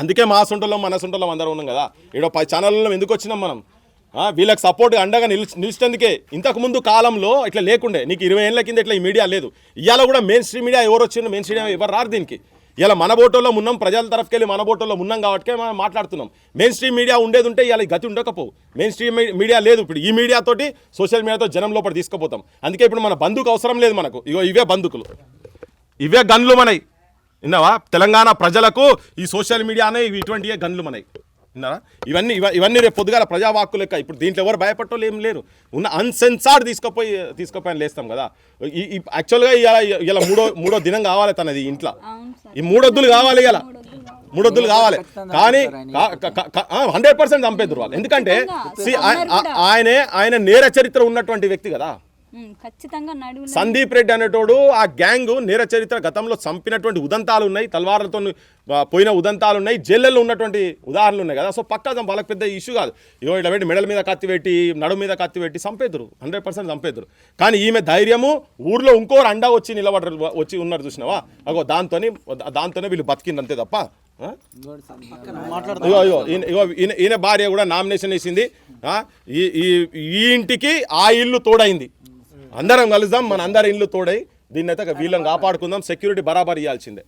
అందుకే మా సొంటలో మన సొంటలో అందరం ఉన్నాం కదా. ఇక్కడ 10 ఛానళ్ళలో ఎందుకు వచ్చినాం మనం? వీళ్ళకి సపోర్ట్గా అండగా నిలిచేందుకే. ఇంతకుముందు కాలంలో ఇట్లా లేకుండే, నీకు 20 ఏళ్ళ కింద ఇట్లా ఈ మీడియా లేదు. ఇవాళ కూడా మెయిన్ స్ట్రీమ్ మీడియా ఎవరు వచ్చిండు, మెయిన్ స్ట్రీమ్ ఎవరు రారు దీనికి. ఇలా మన బోటోలో ఉన్నాం, ప్రజల తరఫుకెళ్ళి మన బోటోలో ఉన్నాం కాబట్టి మనం మాట్లాడుతున్నాం. మెయిన్ స్ట్రీమ్ మీడియా ఉండేది ఉంటే ఇలా గతి ఉండకపోవు. మెయిన్ స్ట్రీమ్ మీడియా లేదు. ఇప్పుడు ఈ మీడియాతోటి సోషల్ మీడియాతో జనం లోపల తీసుకుపోతాం. అందుకే ఇప్పుడు మన బంధుకు అవసరం లేదు మనకు. ఇవే బంధుకులు, ఇవే గన్లు మనయి. విన్నావా? తెలంగాణ ప్రజలకు ఈ సోషల్ మీడియానే ఇటువంటివే గన్లు మనయి. విన్నారా? ఇవన్నీ రేపు పొద్దుగాల ప్రజావాక్కు లెక్క. ఇప్పుడు దీంట్లో ఎవరు భయపడటోళ్ళు ఏం లేరు. ఉన్న అన్సెన్సార్డ్ తీసుకుపోయి లేస్తాం కదా. యాక్చువల్గా ఇలా మూడో దినం కావాలి తనది ఇంట్లో. ఈ 3 వద్దులు కావాలి, ఇలా 3 వద్దులు కావాలి. కానీ 100% చంపేద్దరు వాళ్ళు. ఎందుకంటే ఆయన నేర చరిత్ర ఉన్నటువంటి వ్యక్తి కదా. సందీప్ రెడ్డి అనేటోడు ఆ గ్యాంగ్ నేర చరిత్ర, గతంలో చంపినటువంటి ఉదంతాలు ఉన్నాయి, తల్వార్లతో పోయిన ఉదంతాలు ఉన్నాయి, జైళ్ళల్లో ఉన్నటువంటి ఉదాహరణలు ఉన్నాయి కదా. సో పక్కా వాళ్ళకి పెద్ద ఇష్యూ కాదు. ఇట్లా పెట్టి మెడల మీద కత్తి పెట్టి, నడుము మీద కత్తి పెట్టి చంపేద్దరు, 100% చంపేద్దరు. కానీ ఈమె ధైర్యము, ఊర్లో ఇంకోరు అండా వచ్చి ఉన్నారు చూసినావా, అగో దాంతోనే వీళ్ళు బతికింది అంతే తప్ప. ఈయన భార్య కూడా నామినేషన్ వేసింది. ఈ ఇంటికి ఆ ఇల్లు తోడైంది. అందరం కలుద్దాం, మన అందరి ఇల్లు తోడై దీన్ని అయితే వీళ్ళని కాపాడుకుందాం. సెక్యూరిటీ బరాబర్ ఇవ్వాల్సిందే.